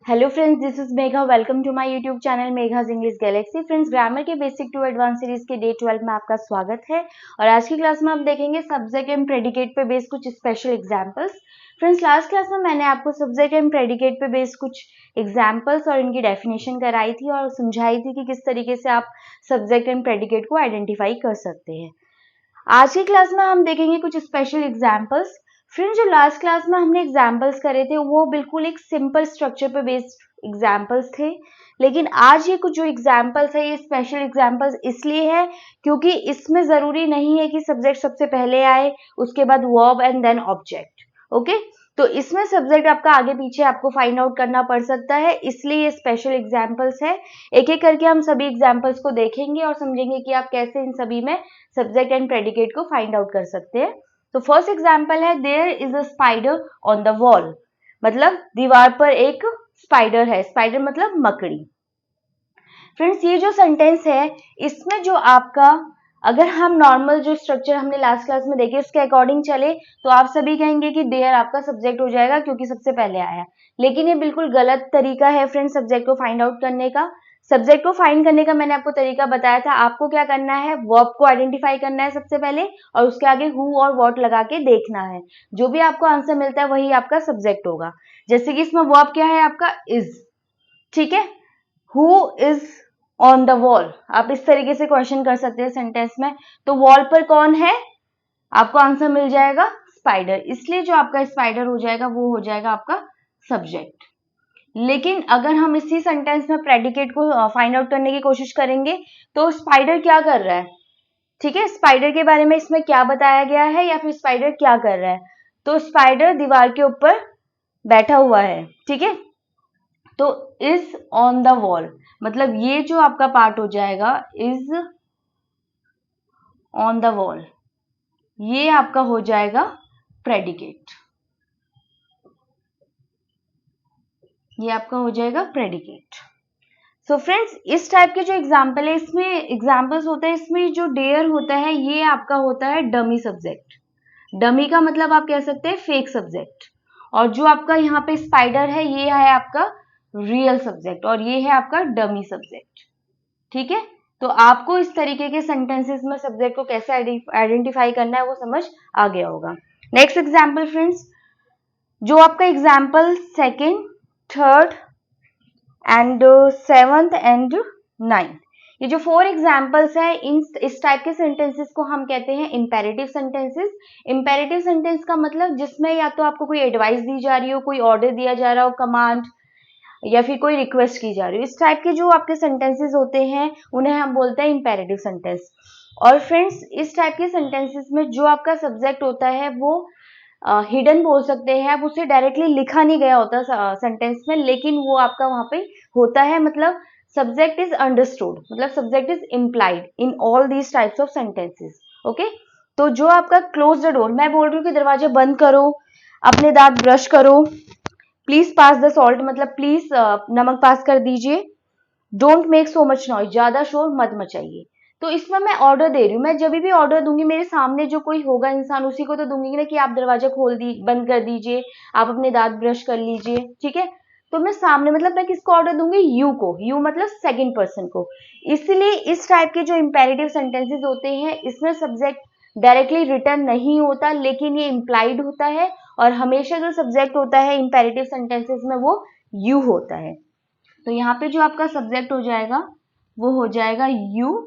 Hello friends, this is Megha. Welcome to my YouTube channel Megha's English galaxy. Friends, grammar के basic to advance series के day 12 में आपका स्वागत है। और आज की क्लास में आप देखेंगे सब्जेक्ट एंड प्रेडिकेट पे बेस्ड कुछ special examples. Friends, last class में मैंने आपको सब्जेक्ट एंड प्रेडिकेट पे बेस्ड कुछ एग्जांपल्स और इनकी डेफिनेशन कराई थी और समझाई थी कि किस तरीके से आप सब्जेक्ट एंड प्रेडिकेट को आइडेंटिफाई कर सकते हैं। आज की क्लास में हम देखेंगे कुछ स्पेशल एग्जांपल्स। फ्रेंड्स, जो लास्ट क्लास में हमने एग्जांपल्स करे थे वो बिल्कुल एक सिंपल स्ट्रक्चर पे बेस्ड एग्जांपल्स थे, लेकिन आज ये कुछ जो एग्जांपल्स है ये स्पेशल एग्जांपल्स इसलिए है क्योंकि इसमें जरूरी नहीं है कि सब्जेक्ट सबसे पहले आए, उसके बाद verb and then object. Okay, तो इसमें सब्जेक्ट आपका आगे पीछे आपको फाइंड आउट करना पड़ सकता है, इसलिए ये स्पेशल एग्जांपल्स है। एक एक करके हम सभी एग्जांपल्स को देखेंगे और समझेंगे कि आप कैसे इन सभी में सब्जेक्ट एंड प्रेडिकेट को फाइंड आउट कर सकते हैं। तो फर्स्ट एग्जांपल है, there is a spider on the wall. मतलब दीवार पर एक स्पाइडर है। स्पाइडर मतलब मकड़ी। फ्रेंड्स, ये जो सेंटेंस है इसमें जो आपका, अगर हम नॉर्मल जो स्ट्रक्चर हमने लास्ट क्लास में देखे उसके अकॉर्डिंग चले तो आप सभी कहेंगे कि देयर आपका सब्जेक्ट हो जाएगा क्योंकि सबसे पहले आया। लेकिन ये बिल्कुल गलत तरीका है फ्रेंड्स सब्जेक्ट को फाइंड आउट करने का। सब्जेक्ट को फाइंड करने का मैंने आपको तरीका बताया था। आपको क्या करना है, वर्ब को आइडेंटिफाई करना है सबसे पहले और उसके आगे हु और व्हाट लगा के देखना है। जो भी आपको आंसर मिलता है वही आपका सब्जेक्ट होगा। जैसे कि इसमें वर्ब क्या है आपका, इज। ठीक है, who is on the wall. आप इस तरीके से क्वेश्चन कर सकते हैं सेंटेंस में। तो वॉल पर कौन है, आपको आंसर मिल जाएगा स्पाइडर, इसलिए जो आपका स्पाइडर हो जाएगा वो हो जाएगा आपका सब्जेक्ट। लेकिन अगर हम इसी सेंटेंस में प्रेडिकेट को फाइंड आउट करने की कोशिश करेंगे तो स्पाइडर क्या कर रहा है, ठीक है, स्पाइडर के बारे में इसमें क्या बताया गया है या फिर स्पाइडर क्या कर रहा है। तो स्पाइडर दीवार के ऊपर बैठा हुआ है। ठीक है, तो इज ऑन द वॉल मतलब ये जो आपका पार्ट हो जाएगा, इज ऑन द वॉल, ये आपका हो जाएगा प्रेडिकेट। ये आपका हो जाएगा प्रेडिकेट। सो फ्रेंड्स, इस टाइप के जो एग्जाम्पल है इसमें एग्जाम्पल्स होते हैं, इसमें जो डेयर होता है ये आपका होता है डमी सब्जेक्ट। डमी का मतलब आप कह सकते हैं फेक सब्जेक्ट। और जो आपका यहाँ पे स्पाइडर है ये है आपका रियल सब्जेक्ट और ये है आपका डमी सब्जेक्ट। ठीक है, तो आपको इस तरीके के सेंटेंसेस में सब्जेक्ट को कैसे आइडेंटिफाई करना है वो समझ आ गया होगा। नेक्स्ट एग्जाम्पल फ्रेंड्स, जो आपका example second, third and seventh and ninth, ये जो 4 एग्जाम्पल्स है इस टाइप के सेंटेंसेस को हम कहते हैं इंपेरेटिव सेंटेंसेस। इंपेरेटिव सेंटेंस का मतलब जिसमें या तो आपको कोई एडवाइस दी जा रही हो, कोई ऑर्डर दिया जा रहा हो, कमांड, या फिर कोई रिक्वेस्ट की जा रही है। इस टाइप के जो आपके सेंटेंसेस होते हैं उन्हें हम बोलते हैं इंपेरेटिव सेंटेंस। और फ्रेंड्स, इस टाइप के सेंटेंसेस में जो आपका सब्जेक्ट होता है वो हिडन बोल सकते हैं आप, उसे डायरेक्टली लिखा नहीं गया होता सेंटेंस में, लेकिन वो आपका वहां पे होता है। मतलब सब्जेक्ट इज अंडरस्टूड, मतलब subject is implied in all these types of sentences. Okay, तो जो आपका क्लोज द डोर, मैं बोल रही हूँ कि दरवाजे बंद करो, अपने दांत ब्रश करो, प्लीज पास द सॉल्ट मतलब प्लीज नमक पास कर दीजिए, don't make so much noise, ज्यादा शोर मत मचाइए। तो इसमें मैं ऑर्डर दे रही हूँ, मैं जब भी ऑर्डर दूंगी मेरे सामने जो कोई होगा इंसान उसी को तो दूंगी ना कि आप दरवाजा खोल दी बंद कर दीजिए, आप अपने दांत ब्रश कर लीजिए। ठीक है, तो मैं सामने मतलब मैं किसको ऑर्डर दूंगी, यू को, यू मतलब सेकंड पर्सन को। इसलिए इस टाइप के जो इंपेरेटिव सेंटेंसेस होते हैं इसमें सब्जेक्ट डायरेक्टली रिटर्न नहीं होता लेकिन ये इम्प्लाइड होता है। और हमेशा जो सब्जेक्ट होता है इंपेरेटिव सेंटेंसेस में वो यू होता है। तो यहाँ पे जो आपका सब्जेक्ट हो जाएगा वो हो जाएगा यू,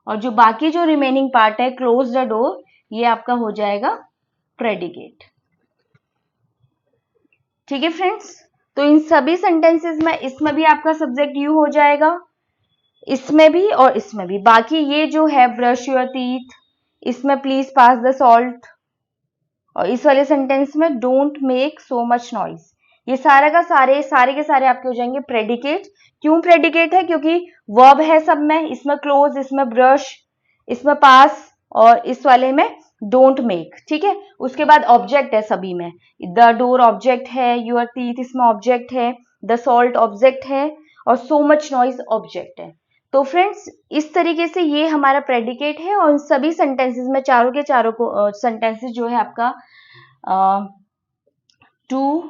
और जो बाकी जो रिमेनिंग पार्ट है क्लोज द डोर ये आपका हो जाएगा प्रेडिकेट। ठीक है फ्रेंड्स, तो इन सभी सेंटेंसेस में इसमें भी आपका सब्जेक्ट यू हो जाएगा, इसमें भी और इसमें भी। बाकी ये जो है ब्रश योर टीथ, इसमें प्लीज पास द सॉल्ट, और इस वाले सेंटेंस में don't make so much noise, ये सारा का सारे के सारे आपके हो जाएंगे प्रेडिकेट। क्यों प्रेडिकेट है, क्योंकि वर्ब है सब में, इसमें क्लोज, इसमें ब्रश, इसमें पास और इस वाले में डोंट मेक। ठीक है, उसके बाद ऑब्जेक्ट है सभी में, द डोर ऑब्जेक्ट है, यूर टीथ इसमें ऑब्जेक्ट है, द सॉल्ट ऑब्जेक्ट है और सो मच नॉइज ऑब्जेक्ट है। तो फ्रेंड्स, इस तरीके से ये हमारा प्रेडिकेट है और सभी सेंटेंसेस में चारों के चारों को सेंटेंसेस जो है आपका 2,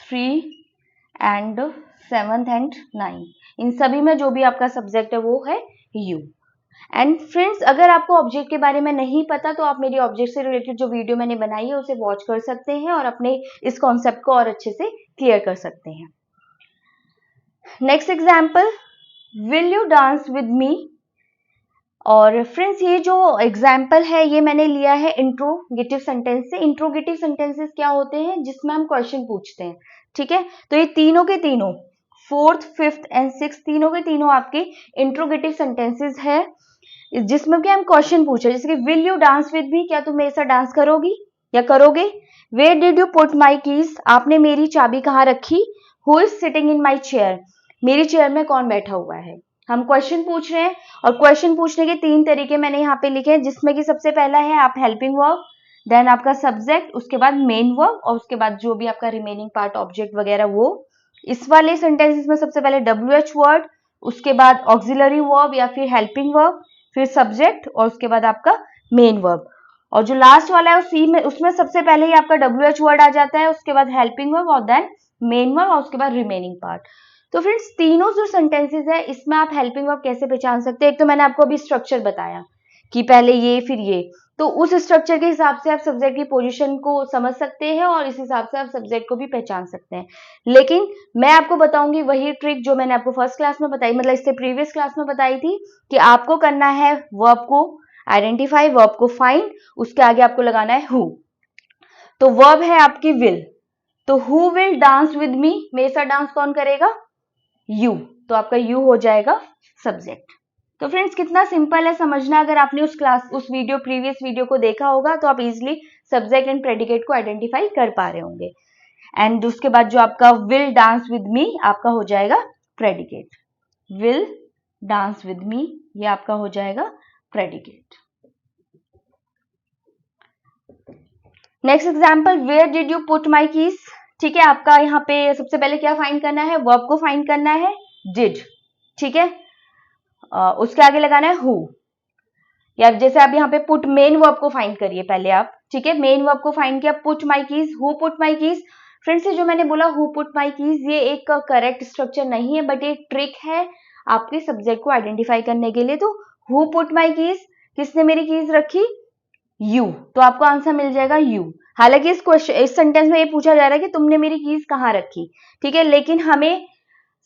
3 एंड 7th एंड 9th, इन सभी में जो भी आपका सब्जेक्ट है वो है यू। एंड फ्रेंड्स, अगर आपको ऑब्जेक्ट के बारे में नहीं पता तो आप मेरी ऑब्जेक्ट से रिलेटेड जो वीडियो मैंने बनाई है उसे वॉच कर सकते हैं और अपने इस कॉन्सेप्ट को और अच्छे से क्लियर कर सकते हैं। Next example, will you dance with मी। और फ्रेंड्स, ये जो एग्जाम्पल है ये मैंने लिया है इंट्रोगेटिव सेंटेंस से। इंट्रोगेटिव सेंटेंसेस क्या होते हैं? जिसमें हम क्वेश्चन पूछते हैं, ठीक है। तो ये तीनों के तीनों, 4th, 5th एंड 6th, तीनों के तीनों आपके इंट्रोगेटिव सेंटेंसेस है, जिसमें कि हम क्वेश्चन पूछे, जैसे कि will you dance with me, क्या तुम मेरे साथ डांस करोगी या करोगे। Where did you put my keys, आपने मेरी चाबी कहाँ रखी। Who is sitting in my chair, मेरी चेयर में कौन बैठा हुआ है। हम क्वेश्चन पूछ रहे हैं और क्वेश्चन पूछने के 3 तरीके मैंने यहाँ पे लिखे हैं, जिसमें कि सबसे पहला है आप हेल्पिंग वर्ब, देन आपका सब्जेक्ट, उसके बाद मेन वर्ब और उसके बाद जो भी आपका रिमेनिंग पार्ट ऑब्जेक्ट वगैरह वो। इस वाले सेंटेंसेस में सबसे पहले WH वर्ड, उसके बाद ऑक्सिलरी वर्ब या फिर हेल्पिंग वर्ब, फिर सब्जेक्ट और उसके बाद आपका मेन वर्ब। और जो लास्ट वाला है सी में, उसमें सबसे पहले ही आपका WH वर्ड आ जाता है, उसके बाद हेल्पिंग वर्ब और देन मेन वर्ब और उसके बाद रिमेनिंग पार्ट। तो फ्रेंड्स, तीनों जो सेंटेंसेस है इसमें आप हेल्पिंग वर्ब कैसे पहचान सकते हैं? एक तो मैंने आपको अभी स्ट्रक्चर बताया कि पहले ये फिर ये, तो उस स्ट्रक्चर के हिसाब से आप सब्जेक्ट की पोजीशन को समझ सकते हैं और इस हिसाब से आप सब्जेक्ट को भी पहचान सकते हैं। लेकिन मैं आपको बताऊंगी वही ट्रिक जो मैंने आपको फर्स्ट क्लास में बताई, मतलब इससे प्रीवियस क्लास में बताई थी, कि आपको करना है वर्ब को आइडेंटिफाई, वर्ब को फाइंड, उसके आगे आपको लगाना है हु। तो वर्ब है आपकी विल, तो हु विल डांस विद मी, मेरे साथ डांस कौन करेगा, यू, तो आपका यू हो जाएगा सब्जेक्ट। तो फ्रेंड्स, कितना सिंपल है समझना। अगर आपने उस प्रीवियस वीडियो को देखा होगा तो आप इजिली सब्जेक्ट एंड प्रेडिकेट को आइडेंटिफाई कर पा रहे होंगे। एंड उसके बाद जो आपका विल डांस विद मी आपका हो जाएगा predicate, will dance with me ये आपका हो जाएगा predicate. Next example, where did you put my keys. ठीक है, आपका यहाँ पे सबसे पहले क्या फाइंड करना है, वर्ब को फाइंड करना है, डिड, ठीक है। उसके आगे लगाना है हु, या जैसे आप यहाँ पे पुट मेन वर्ब को फाइंड करिए पहले आप, ठीक है। मेन वर्ब को फाइंड किया, put my keys, who put my keys. Friends, ये जो मैंने बोला हु पुट माई कीज, ये एक करेक्ट स्ट्रक्चर नहीं है, बट ये ट्रिक है आपके सब्जेक्ट को आइडेंटिफाई करने के लिए। तो हु पुट माई कीज, किसने मेरी कीज रखी, यू, तो आपको आंसर मिल जाएगा यू। हालांकि इस सेंटेंस में ये पूछा जा रहा है कि तुमने मेरी कीज कहाँ रखी, ठीक है, लेकिन हमें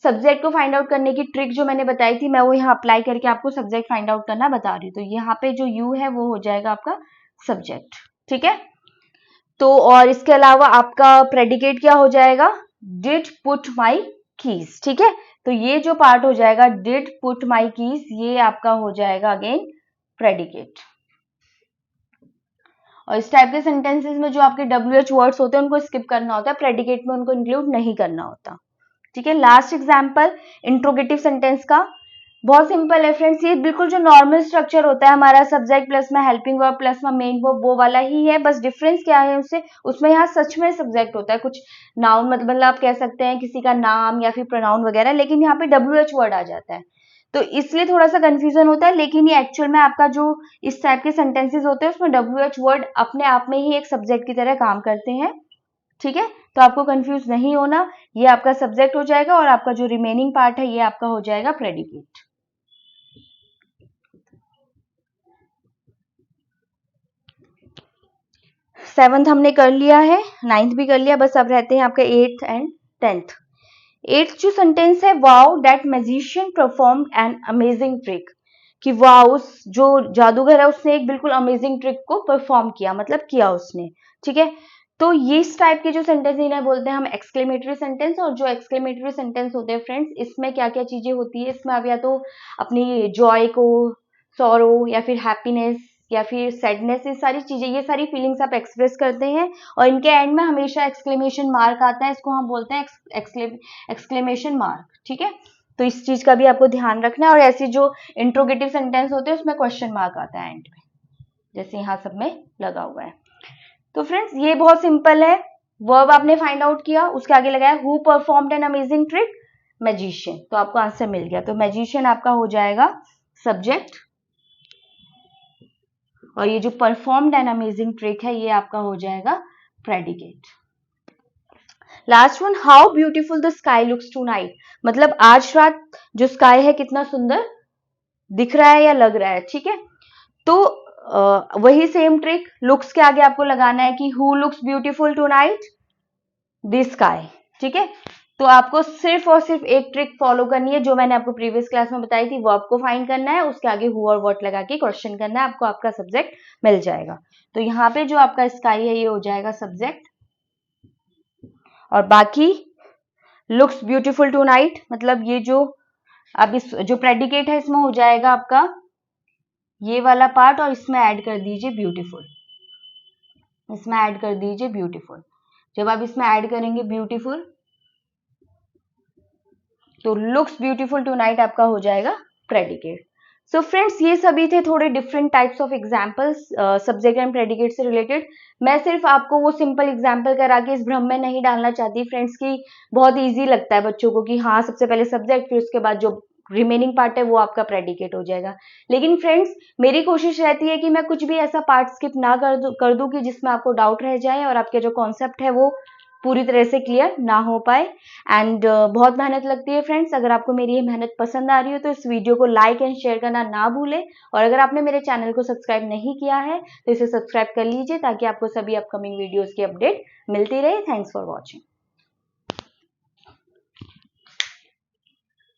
सब्जेक्ट को फाइंड आउट करने की ट्रिक जो मैंने बताई थी, मैं वो यहाँ अप्लाई करके आपको सब्जेक्ट फाइंड आउट करना बता रही हूँ। तो यहाँ पे जो यू है वो हो जाएगा आपका सब्जेक्ट, ठीक है। तो और इसके अलावा आपका प्रेडिकेट क्या हो जाएगा, डिड पुट माई कीज, ठीक है। तो ये जो पार्ट हो जाएगा डिड पुट माई कीज, ये आपका हो जाएगा अगेन प्रेडिकेट। और इस टाइप के सेंटेंसेस में जो आपके WH वर्ड्स होते हैं उनको स्किप करना होता है, प्रेडिकेट में उनको इंक्लूड नहीं करना होता, ठीक है। लास्ट एग्जाम्पल इंट्रोगेटिव सेंटेंस का, बहुत सिंपल है फ्रेंड्स, ये बिल्कुल जो नॉर्मल स्ट्रक्चर होता है हमारा, सब्जेक्ट प्लस में हेल्पिंग वर्ब प्लस में मेन वर्ब, वो वाला ही है। बस डिफरेंस क्या है उससे, उसमें यहाँ सच में सब्जेक्ट होता है, कुछ नाउन मतलब आप कह सकते हैं किसी का नाम या फिर प्रोनाउन वगैरह, लेकिन यहाँ पे WH वर्ड आ जाता है, तो इसलिए थोड़ा सा कंफ्यूजन होता है। लेकिन ये एक्चुअल में आपका जो इस टाइप के सेंटेंसेस होते हैं उसमें WH वर्ड अपने आप में ही एक सब्जेक्ट की तरह काम करते हैं, ठीक है। तो आपको कंफ्यूज नहीं होना, ये आपका सब्जेक्ट हो जाएगा और आपका जो रिमेनिंग पार्ट है ये आपका हो जाएगा प्रेडिकेट। सेवंथ हमने कर लिया है, 9th भी कर लिया, बस अब रहते हैं आपके 8th एंड 10th। 8th जो सेंटेंस है, wow that magician perform an amazing trick, कि वाओ उस जो जादूगर है उसने एक बिल्कुल अमेजिंग ट्रिक को परफॉर्म किया, मतलब किया उसने, ठीक है। तो ये इस टाइप के जो सेंटेंस इन्हें बोलते हैं हम एक्सक्लेमेटरी सेंटेंस। और जो एक्सक्लेमेटरी सेंटेंस होते हैं फ्रेंड्स, इसमें क्या क्या चीजें होती है, इसमें आप या तो अपनी जॉय को, सॉरो या फिर हैप्पीनेस या फिर सैडनेस, ये सारी चीजें, ये सारी फीलिंग्स आप एक्सप्रेस करते हैं और इनके एंड में हमेशा एक्सक्लेमेशन मार्क आता है, इसको हम बोलते हैं एक्सक्लेमेशन मार्क, ठीक है। तो इस चीज का भी आपको ध्यान रखना है। और ऐसी जो इंट्रोगेटिव सेंटेंस होते हैं उसमें क्वेश्चन मार्क आता है एंड में, जैसे यहाँ सब में लगा हुआ है। तो फ्रेंड्स, ये बहुत सिंपल है, वर्ब आपने फाइंड आउट किया, उसके आगे लगाया who performed an amazing trick, magician, तो आपको आंसर मिल गया। तो मैजिशियन आपका हो जाएगा सब्जेक्ट और ये जो परफॉर्म्ड एन अमेजिंग ट्रिक है ये आपका हो जाएगा predicate. Last one, how beautiful the sky looks tonight, मतलब आज रात जो स्काई है कितना सुंदर दिख रहा है या लग रहा है, ठीक है। तो वही सेम ट्रिक, लुक्स के आगे आपको लगाना है कि who looks beautiful tonight, the sky, ठीक है। तो आपको सिर्फ और सिर्फ एक ट्रिक फॉलो करनी है जो मैंने आपको प्रीवियस क्लास में बताई थी, वो आपको फाइंड करना है, उसके आगे हु और व्हाट लगा के क्वेश्चन करना है, आपको आपका सब्जेक्ट मिल जाएगा। तो यहाँ पे जो आपका स्काई है ये हो जाएगा सब्जेक्ट, और बाकी लुक्स ब्यूटीफुल टू नाइट मतलब ये जो अब इस जो प्रेडिकेट है इसमें हो जाएगा आपका ये वाला पार्ट, और इसमें ऐड कर दीजिए ब्यूटीफुल, इसमें ऐड कर दीजिए ब्यूटीफुल। जब आप इसमें ऐड करेंगे ब्यूटीफुल तो लुक्स ब्यूटीफुल टू नाइट आपका हो जाएगा प्रेडिकेट। सो फ्रेंड्स, ये सभी थे थोड़े different types of examples subject and predicate से रिलेटेड। मैं सिर्फ आपको वो सिंपल एग्जाम्पल करा के इस भ्रम में नहीं डालना चाहती फ्रेंड्स की बहुत ईजी लगता है बच्चों को कि हाँ सबसे पहले सब्जेक्ट फिर उसके बाद जो रिमेनिंग पार्ट है वो आपका प्रेडिकेट हो जाएगा। लेकिन फ्रेंड्स मेरी कोशिश रहती है कि मैं कुछ भी ऐसा पार्ट स्किप ना कर दूं कि जिसमें आपको डाउट रह जाए और आपके जो कॉन्सेप्ट है वो पूरी तरह से क्लियर ना हो पाए। एंड बहुत मेहनत लगती है फ्रेंड्स, अगर आपको मेरी ये मेहनत पसंद आ रही हो तो इस वीडियो को लाइक एंड शेयर करना ना भूलें, और अगर आपने मेरे चैनल को सब्सक्राइब नहीं किया है तो इसे सब्सक्राइब कर लीजिए ताकि आपको सभी अपकमिंग वीडियोस की अपडेट मिलती रहे। Thanks for watching.